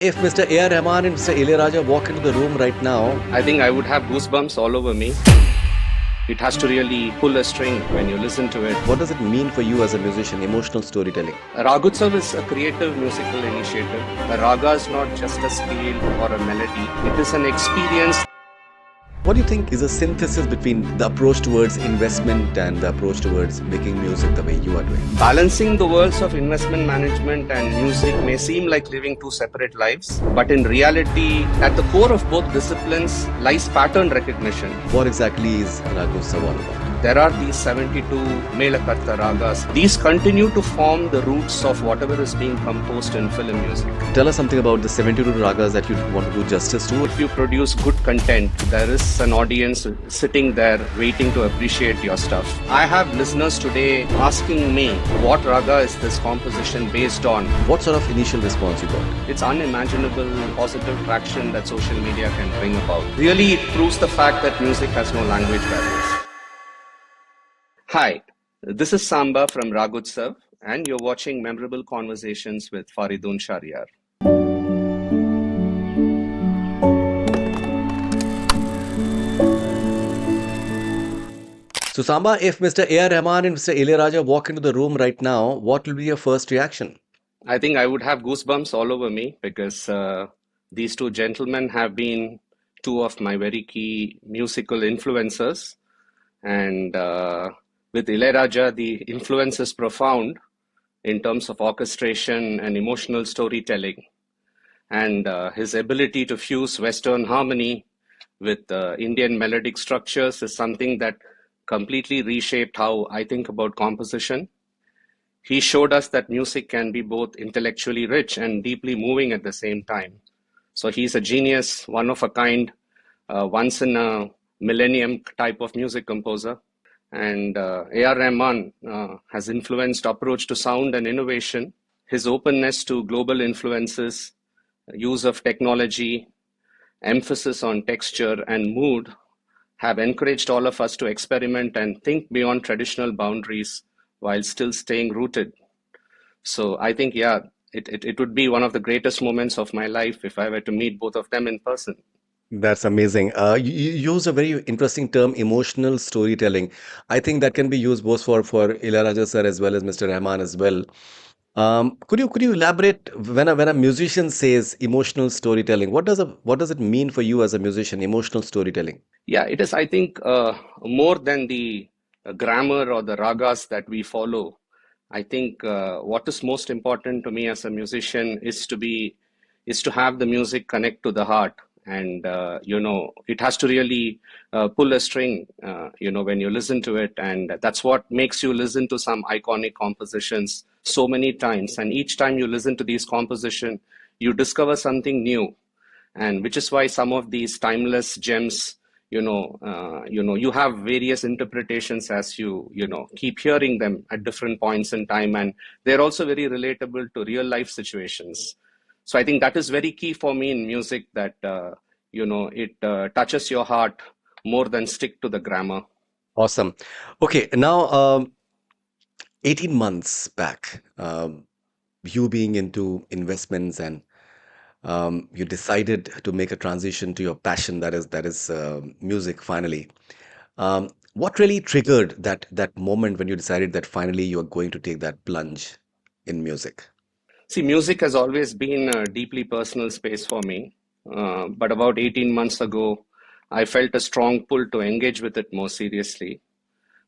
If Mr. A.R. Rahman and Mr. Ilaiyaraaja walk into the room right now, I think I would have goosebumps all over me. It has to really pull a string when you listen to it. what does it mean for you as a musician, emotional storytelling? Raag Utsav is a creative musical initiative. A raga is not just a scale or a melody. It is an experience. What do you think is a synthesis between the approach towards investment and the approach towards making music the way you are doing? Balancing the worlds of investment management and music may seem like living two separate lives, but in reality, at the core of both disciplines lies pattern recognition. What exactly is Raag Utsav all about? There are these 72 Melakarta Ragas. These continue to form the roots of whatever is being composed in film music. Tell us something about the 72 ragas that you want to do justice to. If you produce good content, there is an audience sitting there waiting to appreciate your stuff. I have listeners today asking me, what raga is this composition based on? What sort of initial response you got? It's unimaginable positive traction that social media can bring about. Really, it proves the fact that music has no language barriers. Hi, this is Samba from Raag Utsav, and you're watching Memorable Conversations with Faridoon Shahryar. So Samba, if Mr. A.R. Rahman and Mr. Ilaiyaraaja walk into the room right now, what will be your first reaction? I think I would have goosebumps all over me because these two gentlemen have been two of my very key musical influencers. And with Ilaiyaraaja, the influence is profound in terms of orchestration and emotional storytelling. And his ability to fuse Western harmony with Indian melodic structures is something that completely reshaped how I think about composition. He showed us that music can be both intellectually rich and deeply moving at the same time. So he's a genius, one of a kind, once in a millennium type of music composer. And A.R. Rahman has influenced approach to sound and innovation. His openness to global influences, use of technology, emphasis on texture and mood have encouraged all of us to experiment and think beyond traditional boundaries while still staying rooted. So I think, yeah, it would be one of the greatest moments of my life if I were to meet both of them in person. That's amazing. You use a very interesting term, emotional storytelling. I think that can be used both for Ilaiyaraaja sir as well as Mr. Rahman as well. Could you elaborate when a musician says emotional storytelling? What does it mean for you as a musician? Emotional storytelling. Yeah, it is, I think, more than the grammar or the ragas that we follow. I think what is most important to me as a musician is to have the music connect to the heart, and it has to really pull a string, when you listen to it, and that's what makes you listen to some iconic compositions so many times. And each time you listen to these compositions, you discover something new, and which is why some of these timeless gems, you have various interpretations as you keep hearing them at different points in time, and they're also very relatable to real life situations. So I think that is very key for me in music, that it touches your heart more than stick to the grammar. Awesome. Okay, now 18 months back, you being into investments and you decided to make a transition to your passion, that is music finally. What really triggered that moment when you decided that finally you are going to take that plunge in music? See, music has always been a deeply personal space for me, but about 18 months ago, I felt a strong pull to engage with it more seriously.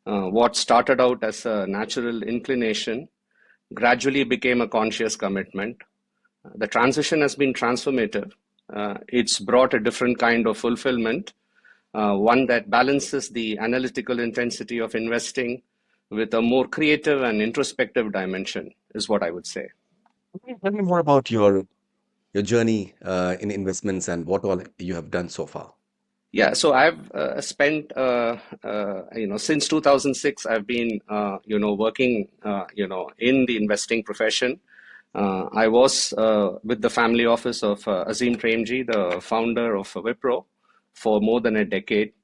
What started out as a natural inclination gradually became a conscious commitment. The transition has been transformative. It's brought a different kind of fulfillment, one that balances the analytical intensity of investing with a more creative and introspective dimension, is what I would say. Tell me more about your journey in investments and what all you have done so far. Yeah, so I've spent, since 2006, I've been, working, in the investing profession. I was with the family office of Azim Premji, the founder of Wipro, for more than a decade.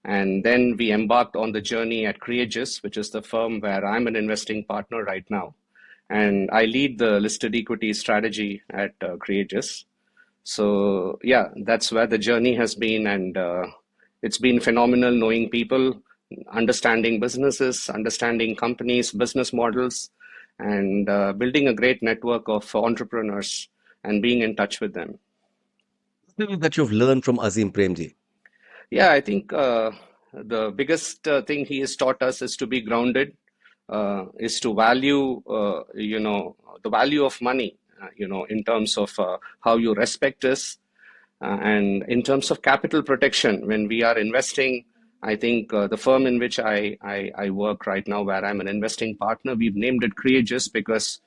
And then we embarked on the journey at Creages, which is the firm where I'm an investing partner right now. And I lead the listed equity strategy at Creages. So yeah, that's where the journey has been, and it's been phenomenal knowing people, understanding businesses, understanding companies, business models, and building a great network of entrepreneurs and being in touch with them. That you've learned from Azim Premji. Yeah, I think the biggest thing he has taught us is to be grounded, is to value, the value of money, in terms of how you respect us, and in terms of capital protection. When we are investing, I think the firm in which I work right now, where I'm an investing partner, we've named it Courageous because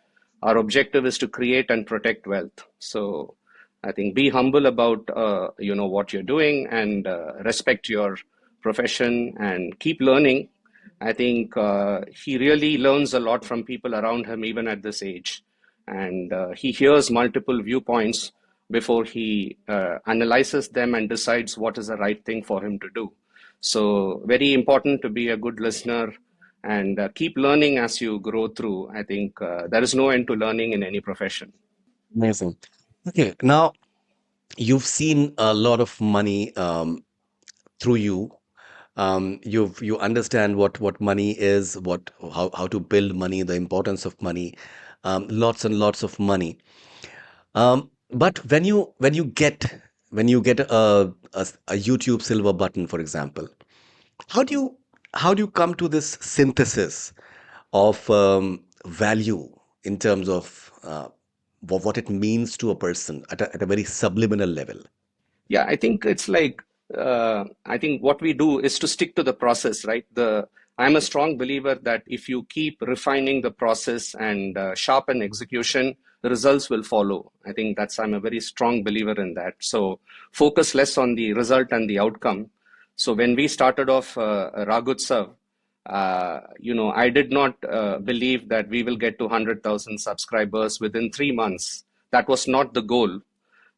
our objective is to create and protect wealth. So I think be humble about what you're doing, and respect your profession and keep learning. I think he really learns a lot from people around him, even at this age, and he hears multiple viewpoints before he analyzes them and decides what is the right thing for him to do. So very important to be a good listener and keep learning as you grow through. I think there is no end to learning in any profession. Amazing. Okay, now you've seen a lot of money through you. You understand what money is, how to build money, the importance of money, lots and lots of money. But when you get a YouTube silver button, for example, how do you how do you come to this synthesis of value in terms of what it means to a person at a very subliminal level? Yeah, I think it's like I think what we do is to stick to the process, right? The I'm a strong believer that if you keep refining the process and sharpen execution, the results will follow. I think I'm a very strong believer in that. So focus less on the result and the outcome. So when we started off Raag Utsav, I did not believe that we will get to 100,000 subscribers within 3 months. That was not the goal.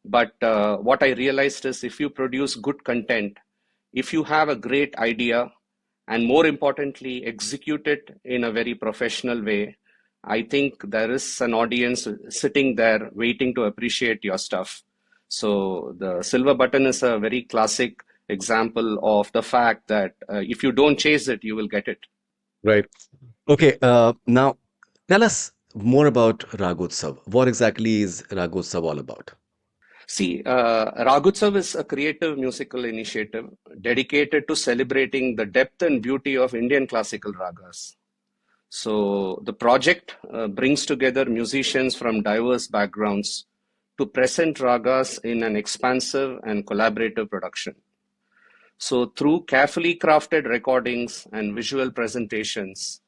But what I realized is if you produce good content, if you have a great idea, and more importantly, execute it in a very professional way, I think there is an audience sitting there waiting to appreciate your stuff. So the silver button is a very classic example of the fact that if you don't chase it, you will get it. Right. Okay. Now, tell us more about Raag Utsav. What exactly is Raag Utsav all about? See, Raag Utsav is a creative musical initiative dedicated to celebrating the depth and beauty of Indian classical ragas. So the project brings together musicians from diverse backgrounds to present ragas in an expansive and collaborative production. So through carefully crafted recordings and visual presentations,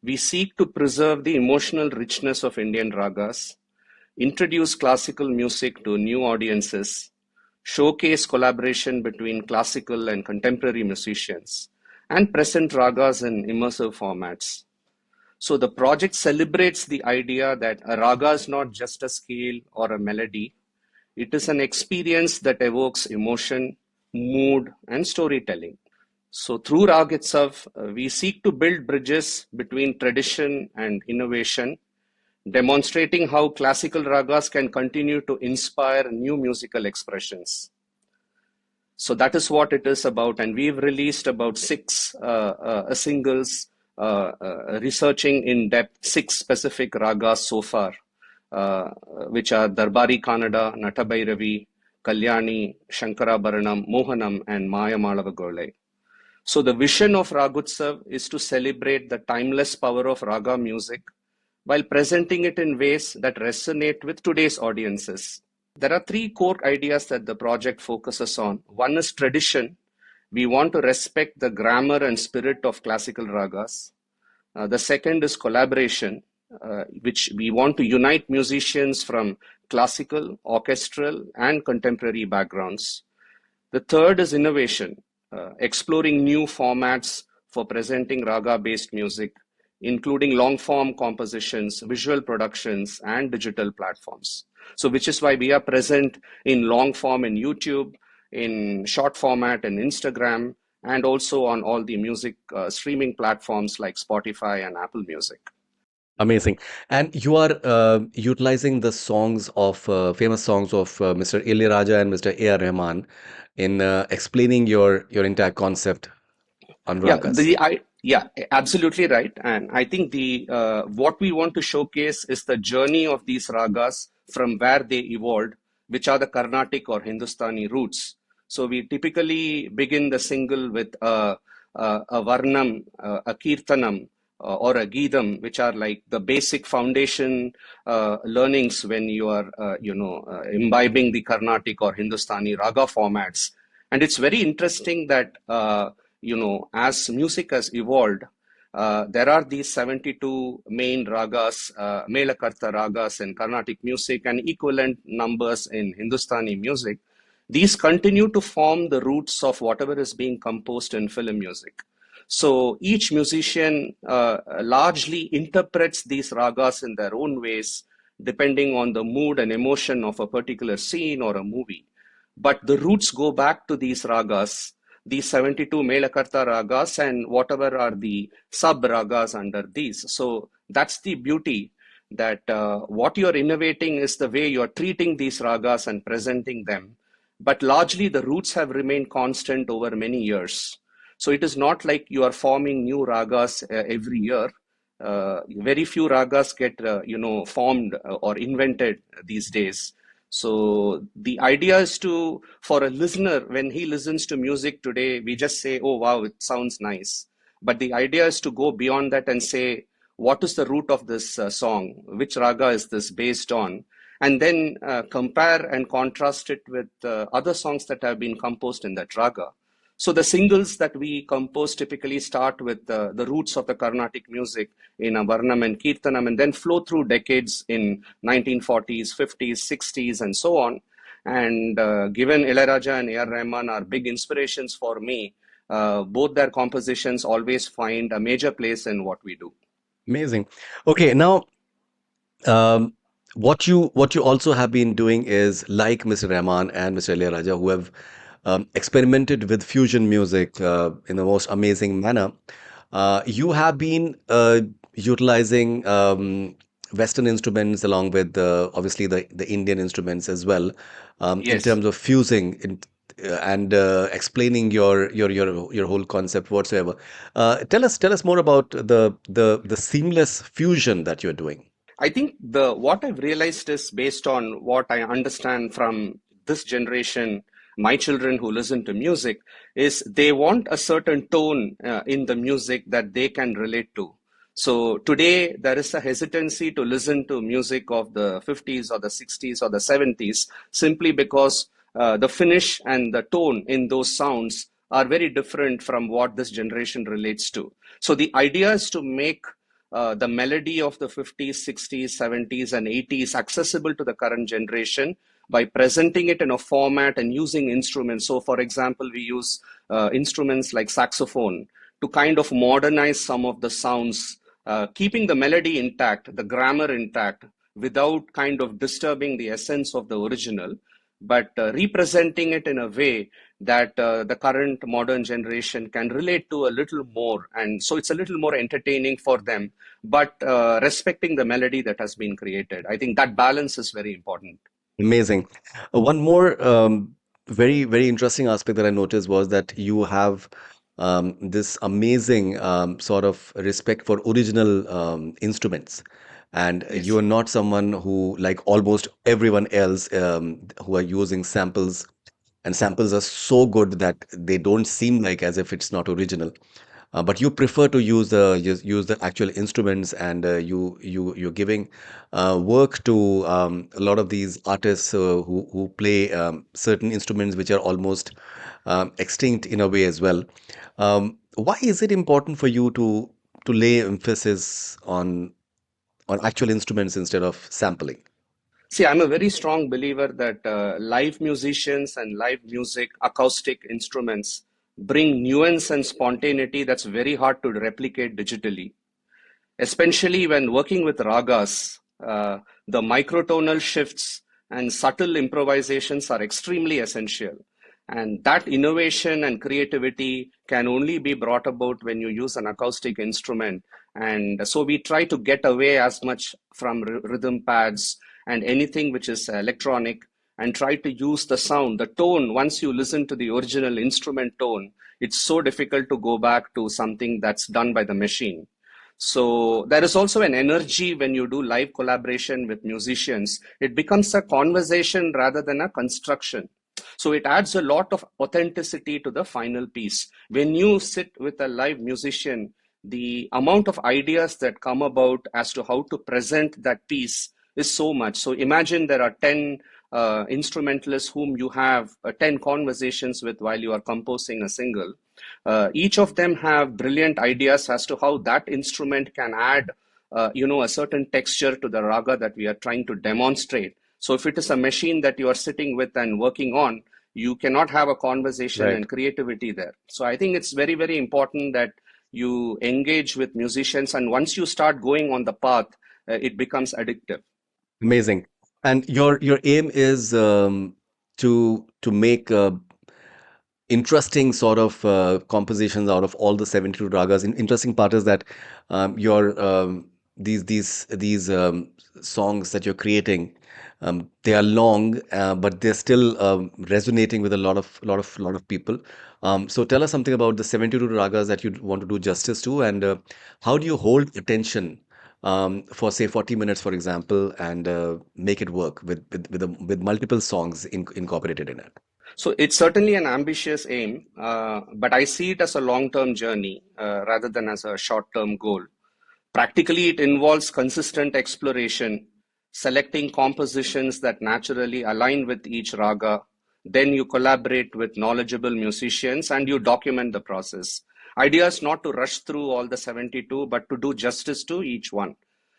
we seek to preserve the emotional richness of Indian ragas, introduce classical music to new audiences, showcase collaboration between classical and contemporary musicians, and present ragas in immersive formats. So the project celebrates the idea that a raga is not just a scale or a melody, it is an experience that evokes emotion, mood, and storytelling. So through Raag itself, we seek to build bridges between tradition and innovation, demonstrating how classical ragas can continue to inspire new musical expressions. So that is what it is about, and we've released about six singles, researching in depth six specific ragas so far, which are Darbari Kannada, Natabhairavi, Kalyani, Shankarabharanam, Mohanam, and Maya Malavagole. So the vision of Ragutsav is to celebrate the timeless power of raga music while presenting it in ways that resonate with today's audiences. There are three core ideas that the project focuses on. One is tradition. We want to respect the grammar and spirit of classical ragas. The second is collaboration, which we want to unite musicians from classical, orchestral, and contemporary backgrounds. The third is innovation, exploring new formats for presenting raga-based music, including long-form compositions, visual productions, and digital platforms. So, which is why we are present in long form in YouTube, in short format in Instagram, and also on all the music streaming platforms like Spotify and Apple Music. Amazing. And you are utilizing the songs of famous songs of Mr. Ilaiyaraaja and Mr. A.R. Rahman in explaining your entire concept on Yeah, ragas. yeah, absolutely right. And I think the what we want to showcase is the journey of these ragas from where they evolved, which are the Carnatic or Hindustani roots. So we typically begin the single with a varnam, a kirtanam, or a geetam, which are like the basic foundation learnings when you are, imbibing the Carnatic or Hindustani raga formats. And it's very interesting that, as music has evolved, there are these 72 main ragas, Melakarta ragas in Carnatic music, and equivalent numbers in Hindustani music. These continue to form the roots of whatever is being composed in film music. So each musician largely interprets these ragas in their own ways, depending on the mood and emotion of a particular scene or a movie. But the roots go back to these ragas, these 72 Melakarta ragas, and whatever are the sub ragas under these. So that's the beauty, that what you're innovating is the way you're treating these ragas and presenting them. But largely, the roots have remained constant over many years. So it is not like you are forming new ragas every year. Very few ragas get formed or invented these days. So the idea is to, for a listener, when he listens to music today, we just say, "Oh wow, it sounds nice." But the idea is to go beyond that and say, "What is the root of this song? Which raga is this based on?" And then compare and contrast it with other songs that have been composed in that raga. So the singles that we compose typically start with the roots of the Carnatic music in a Varnam and Kirtanam, and then flow through decades in 1940s, 50s, 60s, and so on. And given Ilaiyaraaja and A.R. Rahman are big inspirations for me, both their compositions always find a major place in what we do. Amazing. Okay, now um, what you also have been doing is like Mr. Rahman and Mr. Ilaiyaraaja, who have experimented with fusion music in the most amazing manner. You have been utilizing Western instruments along with obviously the Indian instruments as well, in Yes. terms of fusing and explaining your whole concept whatsoever. Tell us more about the seamless fusion that you're doing. I think the what I've realized is, based on what I understand from this generation, my children who listen to music, is they want a certain tone in the music that they can relate to. So today there is a hesitancy to listen to music of the 50s or the 60s or the 70s, simply because the finish and the tone in those sounds are very different from what this generation relates to. So the idea is to make the melody of the 50s, 60s, 70s, and 80s accessible to the current generation by presenting it in a format and using instruments. So, for example, we use instruments like saxophone to kind of modernize some of the sounds, keeping the melody intact, the grammar intact, without kind of disturbing the essence of the original, but representing it in a way that the current modern generation can relate to a little more. And so it's a little more entertaining for them, but respecting the melody that has been created. I think that balance is very important. Amazing. One more very, very interesting aspect that I noticed was that you have this amazing sort of respect for original instruments. And you Yes. are not someone who, like almost everyone else, who are using samples, and samples are so good that they don't seem like as if it's not original. But you prefer to use the actual instruments, and you're giving work to a lot of these artists who play certain instruments which are almost extinct in a way as well. Why is it important for you to lay emphasis on actual instruments instead of sampling? See, I'm a very strong believer that live musicians and live music, acoustic instruments, bring nuance and spontaneity that's very hard to replicate digitally. Especially when working with ragas, the microtonal shifts and subtle improvisations are extremely essential. And that innovation and creativity can only be brought about when you use an acoustic instrument. And so we try to get away as much from rhythm pads and anything which is electronic, and try to use the sound, the tone. Once you listen to the original instrument tone, it's so difficult to go back to something that's done by the machine. So there is also an energy when you do live collaboration with musicians. It becomes a conversation rather than a construction. So it adds a lot of authenticity to the final piece. When you sit with a live musician, the amount of ideas that come about as to how to present that piece is so much. So imagine there are 10 instrumentalists whom you have 10 conversations with while you are composing a single. Each of them have brilliant ideas as to how that instrument can add, a certain texture to the raga that we are trying to demonstrate. So if it is a machine that you are sitting with and working on, you cannot have a conversation Right. and creativity there. So I think it's very, very important that you engage with musicians, and once you start going on the path, it becomes addictive. Amazing. And your aim is to make interesting sort of compositions out of all the 72 ragas. Interesting part is that your these songs that you're creating, they are long, but they're still resonating with a lot of people. So tell us something about the 72 ragas that you want to do justice to, and how do you hold attention for say 40 minutes, for example, and make it work with multiple songs incorporated in it. So it's certainly an ambitious aim, but I see it as a long-term journey rather than as a short-term goal. Practically, it involves consistent exploration, selecting compositions that naturally align with each raga. Then you collaborate with knowledgeable musicians and you document the process. Idea is not to rush through all the 72, but to do justice to each one.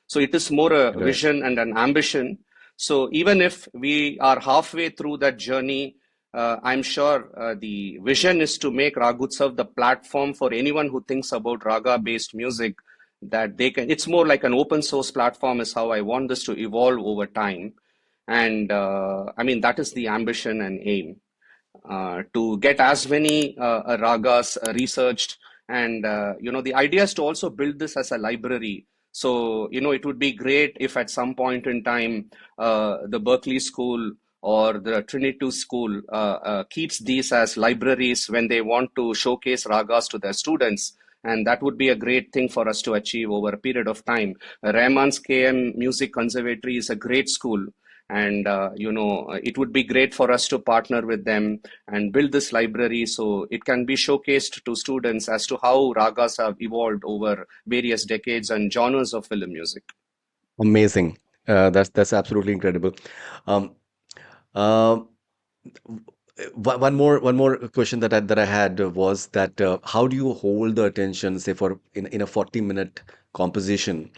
So it is more a Right. vision and an ambition. So even if we are halfway through that journey, I'm sure the vision is to make Raag Utsav the platform for anyone who thinks about raga-based music, that they can. It's more like an open source platform is how I want this to evolve over time. And I mean, that is the ambition and aim, to get as many ragas researched. And the idea is to also build this as a library. So it would be great if at some point in time the Berkeley School or the Trinity School keeps these as libraries when they want to showcase ragas to their students. And that would be a great thing for us to achieve over a period of time. Rahman's KM Music Conservatory is a great school, and it would be great for us to partner with them and build this library so it can be showcased to students as to how ragas have evolved over various decades and genres of film music. Amazing. That's absolutely incredible. Um, uh, one more question that I had was that how do you hold the attention, say for in a 40-minute composition,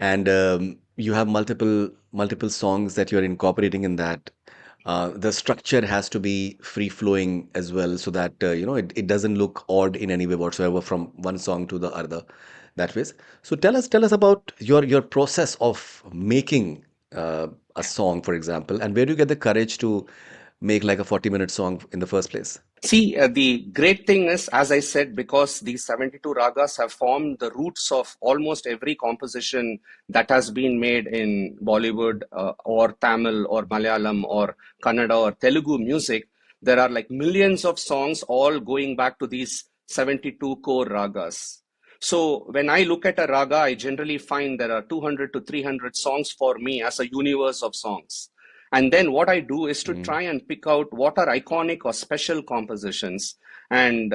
and you have multiple songs that you're incorporating in that. The structure has to be free flowing as well, so that it doesn't look odd in any way whatsoever from one song to the other. That ways. So tell us about your process of making a song, for example, and where do you get the courage to make like a 40-minute song in the first place? See, the great thing is, as I said, because these 72 ragas have formed the roots of almost every composition that has been made in Bollywood or Tamil or Malayalam or Kannada or Telugu music. There are like millions of songs all going back to these 72 core ragas. So when I look at a raga, I generally find there are 200 to 300 songs for me as a universe of songs. And then what I do is to Mm, try and pick out what are iconic or special compositions. And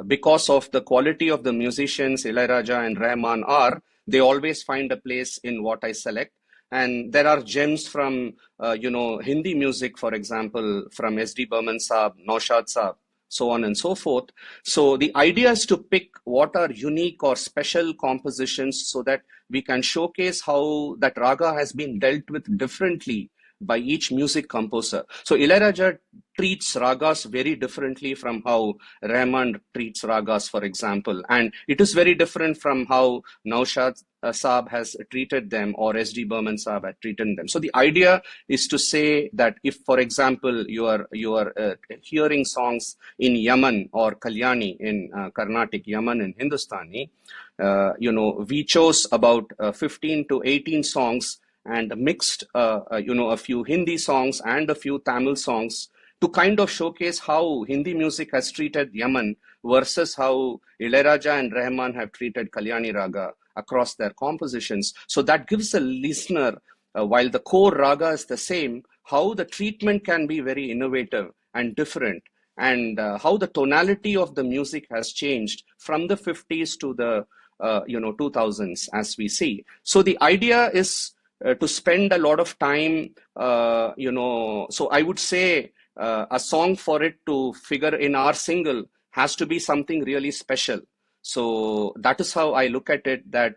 because of the quality of the musicians, Ilaiyaraaja and Rahman are, they always find a place in what I select. And there are gems from, Hindi music, for example, from S.D. Burman Saab, Naushad Saab, so on and so forth. So the idea is to pick what are unique or special compositions so that we can showcase how that raga has been dealt with differently by each music composer. So Ilaiyaraaja treats ragas very differently from how Rahman treats ragas, for example. And it is very different from how Naushad Saab has treated them, or S.D. Burman Saab had treated them. So the idea is to say that if, for example, you are hearing songs in Yaman or Kalyani in Carnatic, Yaman in Hindustani, we chose about 15 to 18 songs and mixed, a few Hindi songs and a few Tamil songs to kind of showcase how Hindi music has treated Yaman versus how Ilaiyaraaja and Rahman have treated Kalyani Raga across their compositions. So that gives the listener, while the core raga is the same, how the treatment can be very innovative and different, and how the tonality of the music has changed from the 50s to the 2000s, as we see. So the idea is to spend a lot of time, so I would say a song for it to figure in our single has to be something really special. So that is how I look at it, that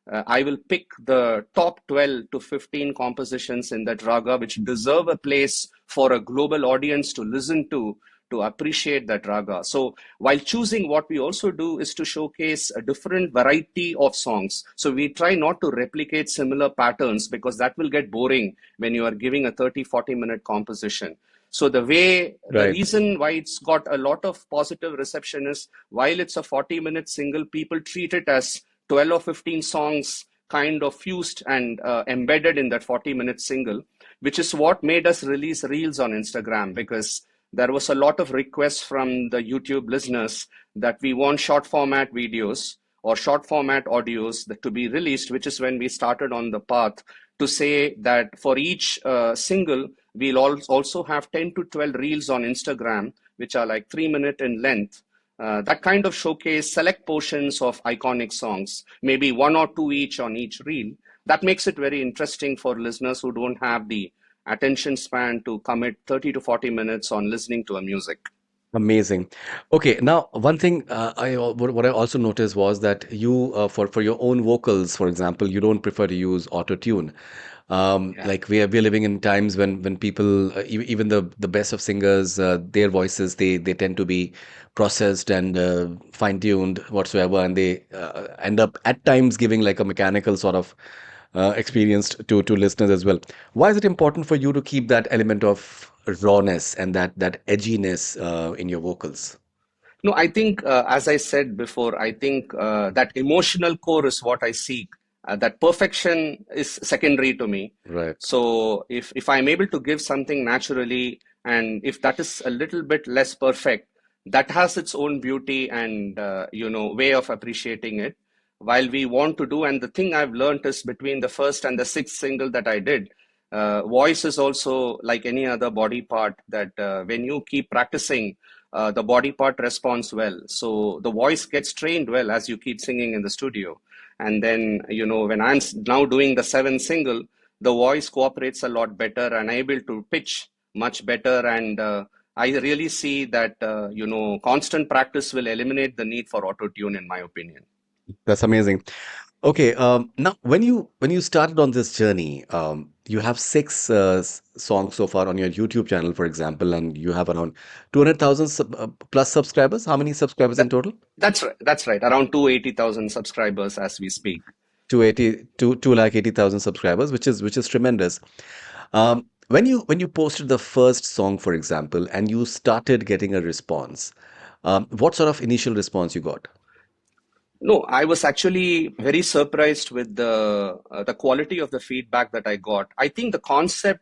I will pick the top 12 to 15 compositions in that raga which deserve a place for a global audience to listen to appreciate that raga. So while choosing, what we also do is to showcase a different variety of songs. So we try not to replicate similar patterns, because that will get boring when you are giving a 30-40 minute composition. So the Right. reason why it's got a lot of positive reception is, while it's a 40-minute single, people treat it as 12 or 15 songs kind of fused and embedded in that 40-minute single, which is what made us release reels on Instagram, because there was a lot of requests from the YouTube listeners that we want short format videos or short format audios to be released, which is when we started on the path to say that for each single, we'll also have 10 to 12 reels on Instagram, which are like 3 minute in length. That kind of showcase select portions of iconic songs, maybe one or two each on each reel. That makes it very interesting for listeners who don't have the attention span to commit 30 to 40 minutes on listening to a music. Amazing. Okay, now one thing what I also noticed was that you for your own vocals, for example, you don't prefer to use autotune. Yeah. Like we are living in times when people even the best of singers, their voices they tend to be processed and fine-tuned whatsoever, and they end up at times giving like a mechanical sort of experience to listeners as well. Why is it important for you to keep that element of rawness and that edginess in your vocals? No, I think, as I said before, I think that emotional core is what I seek. That perfection is secondary to me. Right. So if I'm able to give something naturally, and if that is a little bit less perfect, that has its own beauty and way of appreciating it. While we want to do, and the thing I've learned is, between the first and the sixth single that I did, voice is also like any other body part, that when you keep practicing, the body part responds well. So the voice gets trained well as you keep singing in the studio. And then, when I'm now doing the seventh single, the voice cooperates a lot better and able to pitch much better. And I really see that, constant practice will eliminate the need for auto tune, in my opinion. That's amazing. Okay, now when you started on this journey, you have six songs so far on your YouTube channel, for example, and you have around 200,000 plus subscribers. How many subscribers in That, total? that's right. That's right. Around 280,000 subscribers as we speak. 280,000 subscribers, which is tremendous. When you posted the first song, for example, and you started getting a response, what sort of initial response you got? No, I was actually very surprised with the quality of the feedback that I got. I think the concept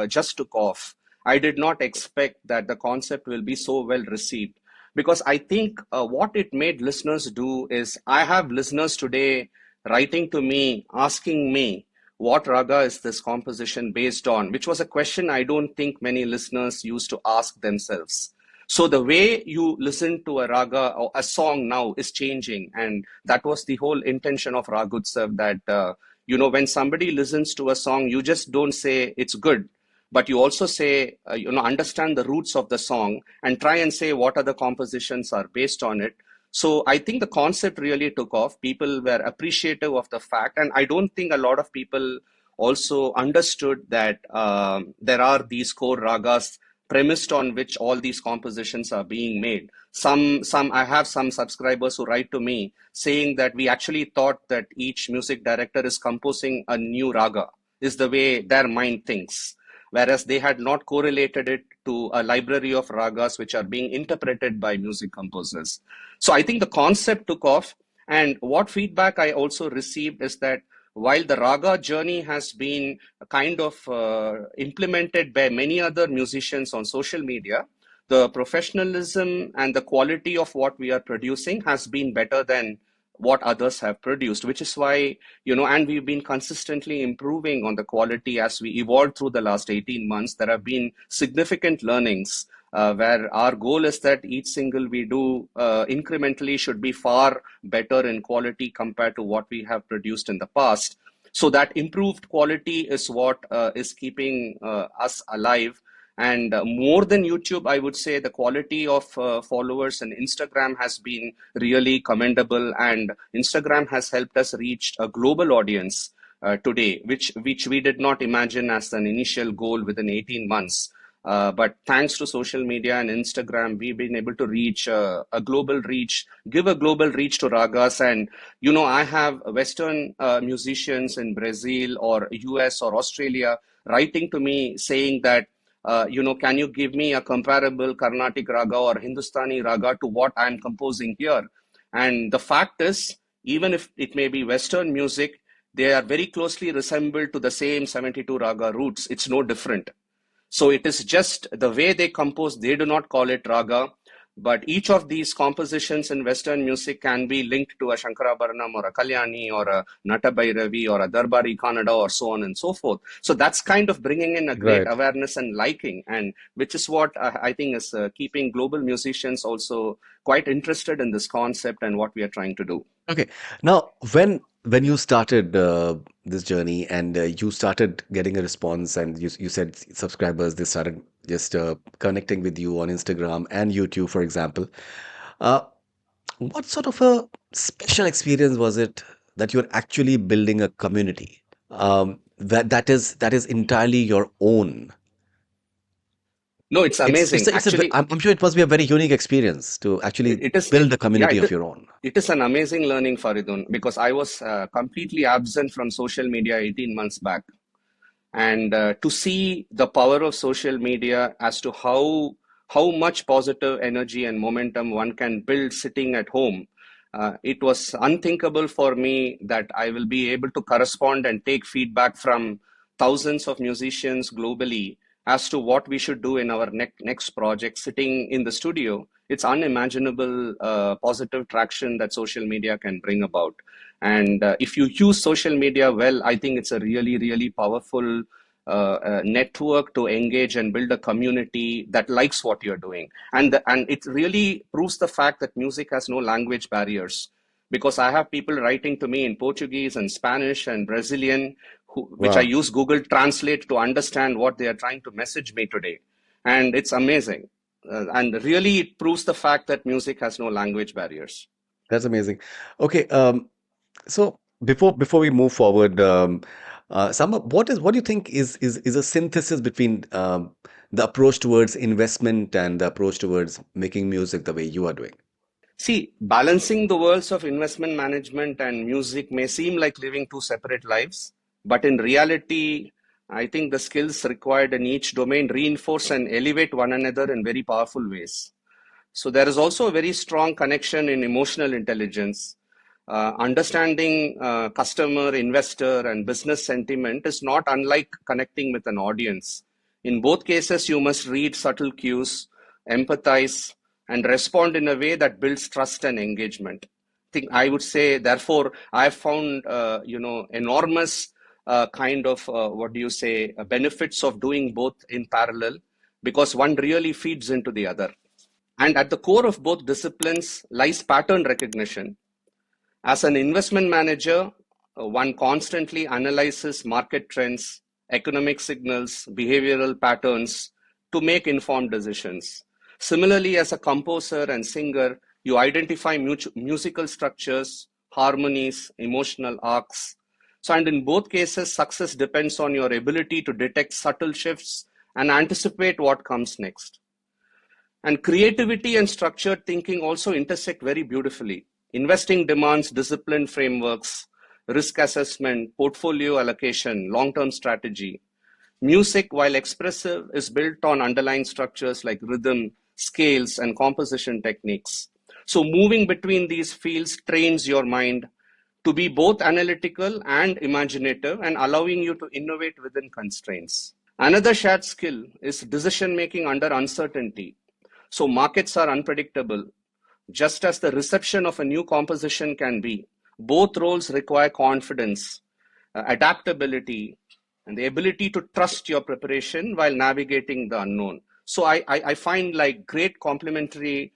just took off. I did not expect that the concept will be so well received, because I think what it made listeners do is, I have listeners today writing to me asking me, what raga is this composition based on, which was a question I don't think many listeners used to ask themselves. So the way you listen to a raga or a song now is changing, and that was the whole intention of Raag Utsav. That when somebody listens to a song, you just don't say it's good, but you also say, understand the roots of the song and try and say what other compositions are based on it. So I think the concept really took off. People were appreciative of the fact, and I don't think a lot of people also understood that there are these core ragas premised on which all these compositions are being made. Some I have some subscribers who write to me saying that we actually thought that each music director is composing a new raga, is the way their mind thinks, whereas they had not correlated it to a library of ragas which are being interpreted by music composers. So I think the concept took off. And what feedback I also received is that while the raga journey has been kind of implemented by many other musicians on social media, the professionalism and the quality of what we are producing has been better than what others have produced, which is why, and we've been consistently improving on the quality as we evolved through the last 18 months. There have been significant learnings where our goal is that each single we do incrementally should be far better in quality compared to what we have produced in the past. So that improved quality is what is keeping us alive. And more than YouTube, I would say the quality of followers in Instagram has been really commendable, and Instagram has helped us reach a global audience today, which we did not imagine as an initial goal within 18 months. But thanks to social media and Instagram, we've been able to reach a global reach, give a global reach to ragas. And, I have Western musicians in Brazil or US or Australia writing to me saying that, can you give me a comparable Carnatic raga or Hindustani raga to what I'm composing here? And the fact is, even if it may be Western music, they are very closely resembled to the same 72 raga roots. It's no different. So it is just the way they compose, they do not call it raga, but each of these compositions in Western music can be linked to a Shankarabharanam or a Kalyani or a Natabhairavi or a Darbari Kannada or so on and so forth. So that's kind of bringing in a great Right. awareness and liking, and which is what I think is keeping global musicians also quite interested in this concept and what we are trying to do. Okay. Now, when you started this journey and you started getting a response, and you said subscribers, they started just connecting with you on Instagram and YouTube, for example. Uh, what sort of a special experience was it that you're actually building a community that is entirely your own? No, it's amazing. Actually, I'm sure it must be a very unique experience to actually it is, build a yeah, community of your own. it is an amazing learning, Faridun, because I was completely absent from social media 18 months back. And to see the power of social media as to how much positive energy and momentum one can build sitting at home, it was unthinkable for me that I will be able to correspond and take feedback from thousands of musicians globally as to what we should do in our next project sitting in the studio. It's unimaginable positive traction that social media can bring about. And if you use social media well, I think it's a really, really powerful network to engage and build a community that likes what you're doing. And it really proves the fact that music has no language barriers. Because I have people writing to me in Portuguese and Spanish and Brazilian, which I Wow, use Google Translate to understand what they are trying to message me today. And it's amazing. And really, it proves the fact that music has no language barriers. that's amazing. Okay, so before we move forward, Samba, what do you think is a synthesis between the approach towards investment and the approach towards making music the way you are doing? See, balancing the worlds of investment management and music may seem like living two separate lives, but in reality, I think the skills required in each domain reinforce and elevate one another in very powerful ways. So there is also a very strong connection in emotional intelligence. Understanding customer, investor, and business sentiment is not unlike connecting with an audience. In both cases, you must read subtle cues, empathize, and respond in a way that builds trust and engagement. I would say, therefore, I have found enormous kind of what do you say benefits of doing both in parallel, because one really feeds into the other. And at the core of both disciplines lies pattern recognition. As an investment manager, one constantly analyzes market trends, economic signals, behavioral patterns to make informed decisions. Similarly, as a composer and singer, you identify musical structures, harmonies, emotional arcs. So, and in both cases, success depends on your ability to detect subtle shifts and anticipate what comes next. And creativity and structured thinking also intersect very beautifully. Investing demands disciplined frameworks, risk assessment, portfolio allocation, long term strategy. Music, while expressive, is built on underlying structures like rhythm, scales, and composition techniques. So, moving between these fields trains your mind to be both analytical and imaginative and allowing you to innovate within constraints. Another shared skill is decision making under uncertainty. So, markets are unpredictable, just as the reception of a new composition can be. Both roles require confidence, adaptability, and the ability to trust your preparation while navigating the unknown. So I find like great complementary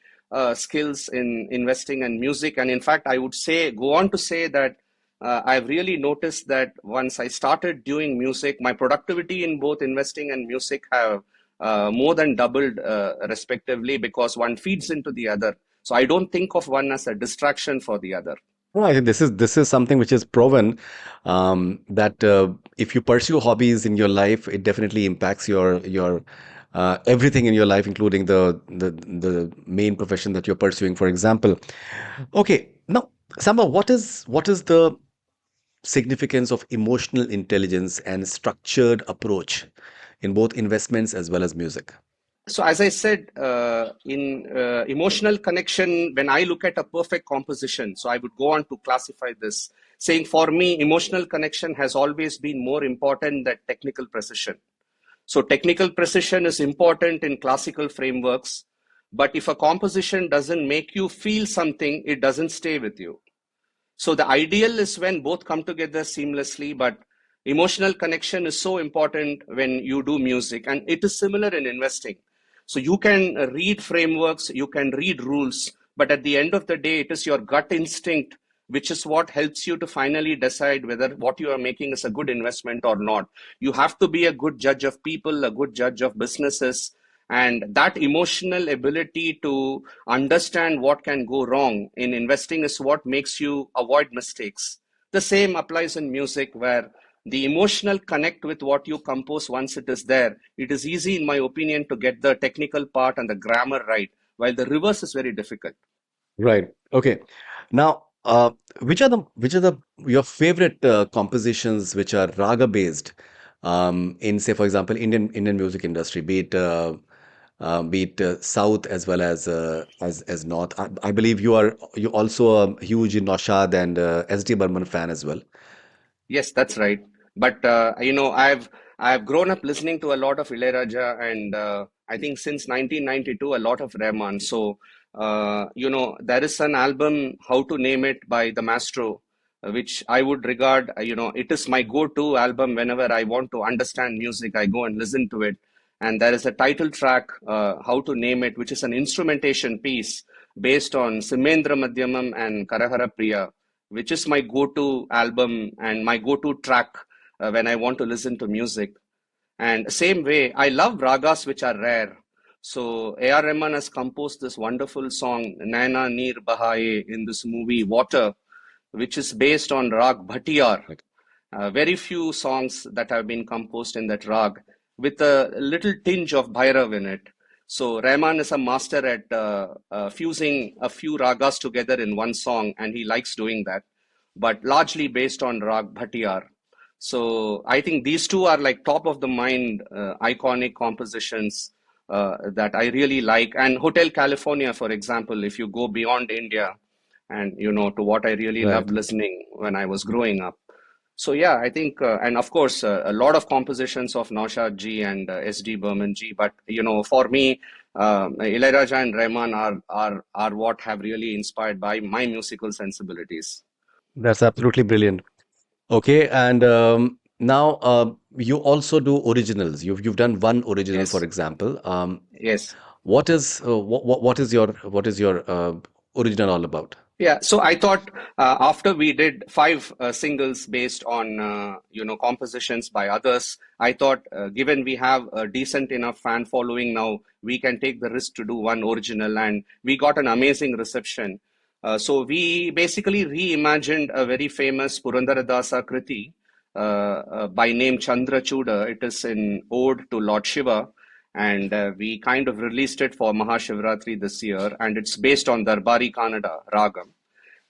skills in investing and music. And in fact, I would say, go on to say that I've really noticed that once I started doing music, my productivity in both investing and music have more than doubled respectively because one feeds into the other. So I don't think of one as a distraction for the other. No, I think this is something which is proven that if you pursue hobbies in your life, it definitely impacts your everything in your life, including the main profession that you're pursuing. For example, okay, now Samba, what is the significance of emotional intelligence and structured approach in both investments as well as music? So, as I said, in emotional connection, when I look at a perfect composition, so I would go on to classify this, saying for me, emotional connection has always been more important than technical precision. So, technical precision is important in classical frameworks, but if a composition doesn't make you feel something, it doesn't stay with you. So the ideal is when both come together seamlessly, but emotional connection is so important when you do music, and it is similar in investing. So you can read frameworks, you can read rules, but at the end of the day, it is your gut instinct which is what helps you to finally decide whether what you are making is a good investment or not. You have to be a good judge of people, a good judge of businesses, and that emotional ability to understand what can go wrong in investing is what makes you avoid mistakes. The same applies in music, where the emotional connect with what you compose once it is there. It is easy, in my opinion, to get the technical part and the grammar right, while the reverse is very difficult. Right. Okay. Now, which are the your favorite compositions which are raga based in, say, for example, Indian music industry, be it South as well as North. I believe you also a huge Naushad and SD Burman fan as well. Yes, that's right. But I've grown up listening to a lot of Ilaiyaraaja, and I think since 1992 a lot of Rahman. So there is an album, How to Name It, by the Maestro, which I would regard, it is my go-to album whenever I want to understand music. I go and listen to it, and there is a title track, How to Name It, which is an instrumentation piece based on Simendra Madhyamam and Karahara Priya, which is my go-to album and my go-to track when I want to listen to music. And same way, I love ragas which are rare. So A.R. Rahman has composed this wonderful song, Naina Neer Bahaye, in this movie Water, which is based on Raag Bhatiyar. Right. Very few songs that have been composed in that rag with a little tinge of Bhairav in it. So Rahman is a master at fusing a few ragas together in one song, and he likes doing that, but largely based on Rag Bhatiyar. So I think these two are like top of the mind, iconic compositions that I really like. And Hotel California, for example, if you go beyond India, and to what I really loved Right. listening when I was growing up. So yeah, I think, and of course, a lot of compositions of Naushad ji and S.D. Burman ji. But for me, Ilaiyaraaja and Rahman are what have really inspired by my musical sensibilities. That's absolutely brilliant. Okay, and now you also do originals. You've done one original, for Yes, example. yes. What is your original all about? Yeah, so I thought after we did five singles based on compositions by others, I thought given we have a decent enough fan following now, we can take the risk to do one original, and we got an amazing reception. So we basically reimagined a very famous Purandaradasa Kriti by name Chandrachooda. It is in ode to Lord Shiva, and we kind of released it for Mahashivratri this year, and it's based on Darbari Kannada Raga.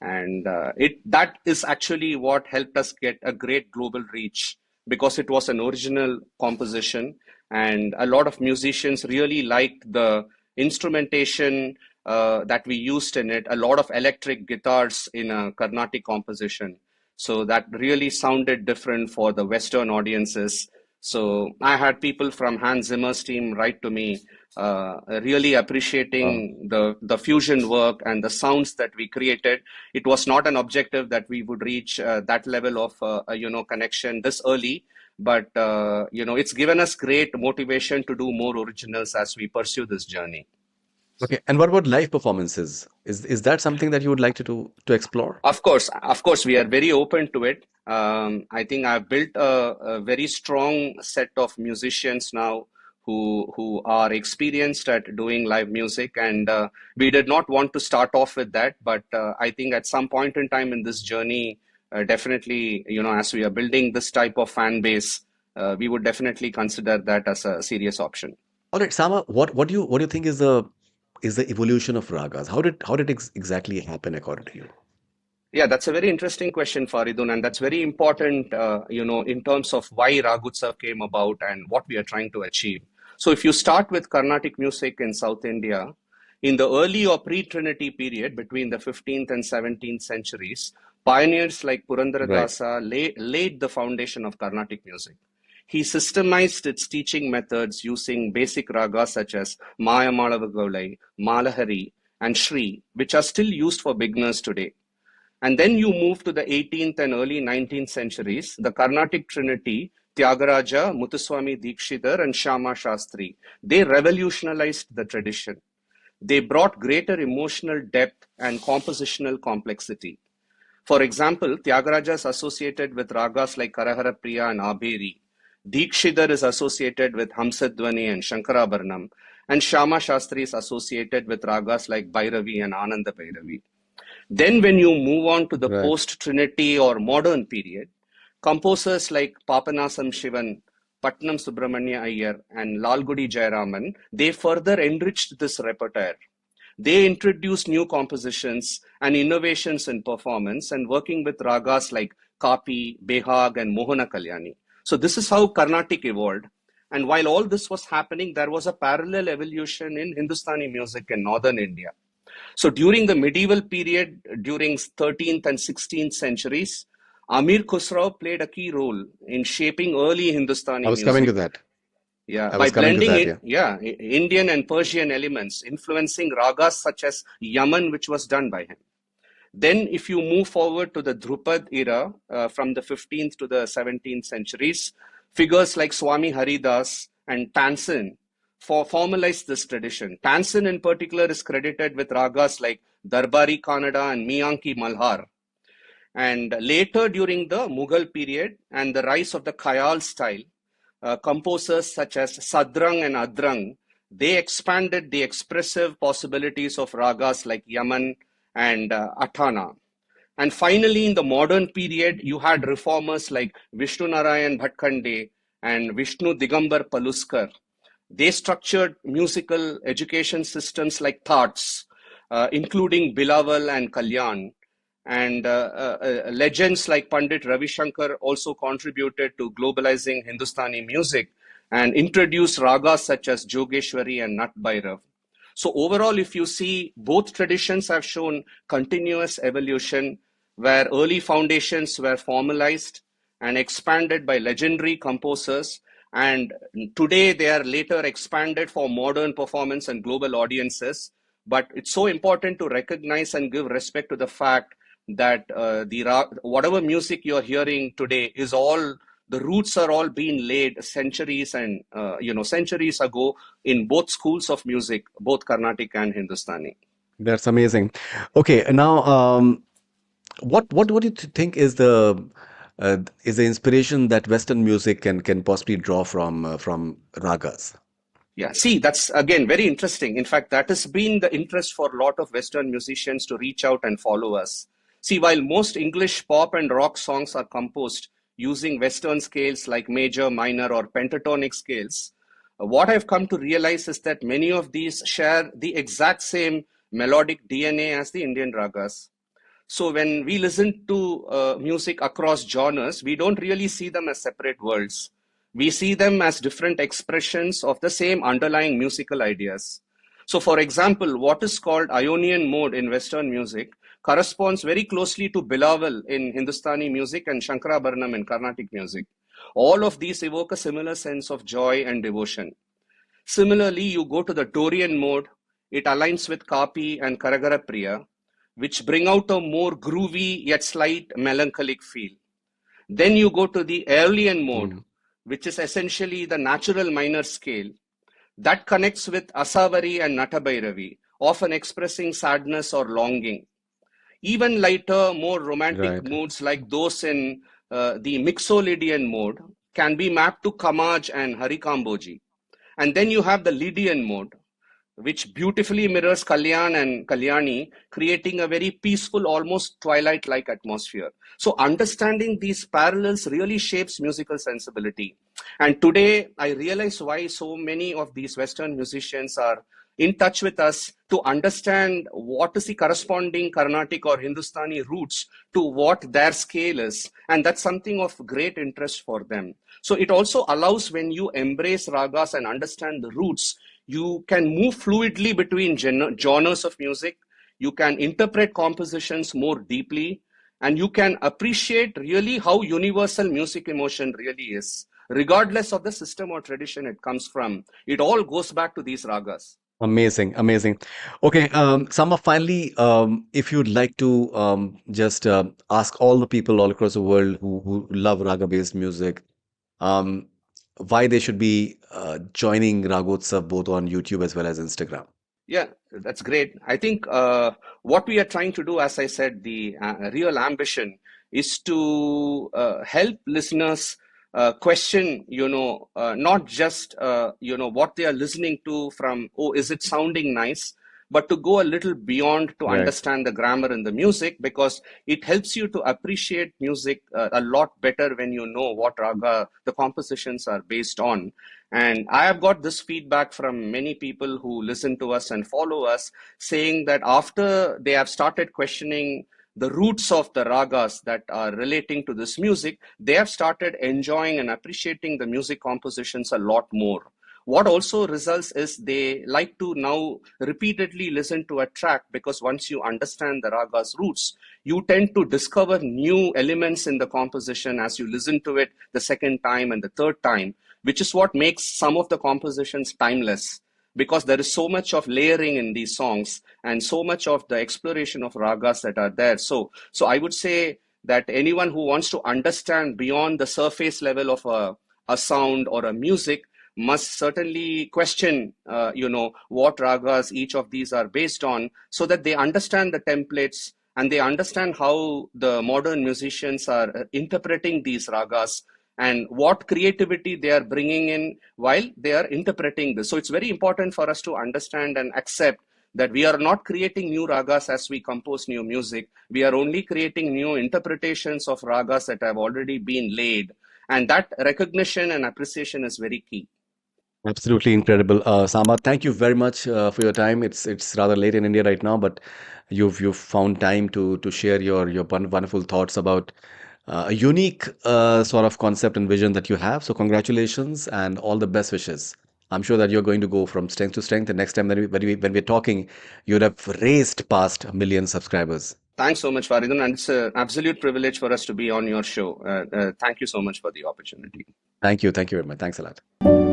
And it that is actually what helped us get a great global reach because it was an original composition, and a lot of musicians really liked the instrumentation that we used in it. A lot of electric guitars in a Carnatic composition, so that really sounded different for the Western audiences. So I had people from Hans Zimmer's team write to me, really Wow. appreciating the fusion work and the sounds that we created. It was not an objective that we would reach that level of connection this early, but it's given us great motivation to do more originals as we pursue this journey. Okay. And what about live performances? Is that something that you would like to explore? Of course, we are very open to it. I think I've built a very strong set of musicians now who are experienced at doing live music, and we did not want to start off with that, but I think at some point in time in this journey, definitely, as we are building this type of fan base, we would definitely consider that as a serious option. All right, Sama, what do you think is the evolution of ragas? How did exactly happen according to you? Yeah, that's a very interesting question, Faridun, and that's very important, in terms of why Raag Utsav came about and what we are trying to achieve. So, if you start with Carnatic music in South India, in the early or pre-Trinity period between the 15th and 17th centuries, pioneers like Right. Purandaradasa laid the foundation of Carnatic music. He systemized its teaching methods using basic ragas such as Maya Malavagaulai, Malahari, and Shri, which are still used for beginners today. And then you move to the 18th and early 19th centuries, the Carnatic trinity, Tyagaraja, Muthuswami Dikshidhar, and Shama Shastri. They revolutionized the tradition. They brought greater emotional depth and compositional complexity. For example, Tyagaraja is associated with ragas like Karahara Priya and Abheri. Dikshidhar is associated with Hamsadvani and Shankarabharanam. And Shama Shastri is associated with ragas like Bhairavi and Ananda Bhairavi. Then, when you move on to the Right. post Trinity or modern period, composers like Papanasam Shivan, Patnam Subramanya Iyer, and Lalgudi Jayaraman, they further enriched this repertoire. They introduced new compositions and innovations in performance and working with ragas like Kapi, Behag, and Mohana Kalyani. So, this is how Carnatic evolved. And while all this was happening, there was a parallel evolution in Hindustani music in northern India. So during the medieval period, during 13th and 16th centuries, Amir Khusrau played a key role in shaping early I Hindustani was coming to music. that. Yeah, I by was coming to blending that, it, yeah. yeah, Indian and Persian elements, influencing ragas such as Yaman, which was done by him. Then, if you move forward to the Dhrupad era, from the 15th to the 17th centuries, figures like Swami Haridas and Tansen formalized this tradition. Tansen, in particular, is credited with ragas like Darbari Kannada and Miyanki Malhar. And later, during the Mughal period and the rise of the Khayal style, composers such as Sadrang and Adrang, they expanded the expressive possibilities of ragas like Yaman and Athana. And finally, in the modern period, you had reformers like Vishnu Narayan Bhatkhande and Vishnu Digambar Paluskar. They structured musical education systems like Thats, including Bilawal and Kalyan. And legends like Pandit Ravi Shankar also contributed to globalizing Hindustani music and introduced ragas such as Jogeshwari and Nat Bhairav. So overall, if you see, both traditions have shown continuous evolution where early foundations were formalized and expanded by legendary composers. And today they are later expanded for modern performance and global audiences. But it's so important to recognize and give respect to the fact that whatever music you're hearing today is all the roots are all being laid centuries and centuries ago in both schools of music, both Carnatic and Hindustani. That's amazing. Okay, and now what do you think is the inspiration that Western music can possibly draw from ragas? Yeah, see, that's again very interesting. In fact, that has been the interest for a lot of Western musicians to reach out and follow us. See, while most English pop and rock songs are composed using Western scales like major, minor, or pentatonic scales, what I've come to realize is that many of these share the exact same melodic DNA as the Indian ragas. So when we listen to music across genres, we don't really see them as separate worlds. We see them as different expressions of the same underlying musical ideas. So, for example, what is called Ionian mode in Western music corresponds very closely to Bilaval in Hindustani music and Shankarabharanam in Carnatic music. All of these evoke a similar sense of joy and devotion. Similarly, you go to the Dorian mode, it aligns with Kapi and Karagara Priya, which bring out a more groovy yet slight melancholic feel. Then you go to the Aeolian mode, Mm. which is essentially the natural minor scale that connects with Asavari and Natabhairavi, often expressing sadness or longing. Even lighter, more romantic Right. moods like those in the Mixolydian mode can be mapped to Kamaj and Harikamboji. And then you have the Lydian mode, which beautifully mirrors Kalyan and Kalyani, creating a very peaceful, almost twilight-like atmosphere. So understanding these parallels really shapes musical sensibility. And today, I realize why so many of these Western musicians are in touch with us to understand what is the corresponding Carnatic or Hindustani roots to what their scale is. And that's something of great interest for them. So it also allows, when you embrace ragas and understand the roots, you can move fluidly between genres of music, you can interpret compositions more deeply, and you can appreciate really how universal music emotion really is, regardless of the system or tradition it comes from. It all goes back to these ragas. Amazing, amazing. Okay, Samba, finally, if you'd like to just ask all the people all across the world who love raga-based music, um, why they should be joining Raag Utsav both on YouTube as well as Instagram. Yeah, that's great. I think what we are trying to do, as I said, the real ambition is to help listeners question, not just, what they are listening to from, oh, is it sounding nice? But to go a little beyond to Right. understand the grammar in the music, because it helps you to appreciate music a lot better when you know what raga the compositions are based on. And I have got this feedback from many people who listen to us and follow us, saying that after they have started questioning the roots of the ragas that are relating to this music, they have started enjoying and appreciating the music compositions a lot more. What also results is they like to now repeatedly listen to a track, because once you understand the raga's roots, you tend to discover new elements in the composition as you listen to it the second time and the third time, which is what makes some of the compositions timeless, because there is so much of layering in these songs and so much of the exploration of ragas that are there. So I would say that anyone who wants to understand beyond the surface level of a sound or a music must certainly question, what ragas each of these are based on, so that they understand the templates and they understand how the modern musicians are interpreting these ragas and what creativity they are bringing in while they are interpreting this. So it's very important for us to understand and accept that we are not creating new ragas as we compose new music. We are only creating new interpretations of ragas that have already been laid. And that recognition and appreciation is very key. Absolutely incredible. Samba, thank you very much for your time. It's rather late in India right now, but you've found time to share your wonderful thoughts about a unique sort of concept and vision that you have. So congratulations and all the best wishes. I'm sure that you're going to go from strength to strength. The next time when we're talking, you'd have raced past a million subscribers. Thanks so much, Faridun, and it's an absolute privilege for us to be on your show. Thank you so much for the opportunity. Thank you. Thank you very much. Thanks a lot.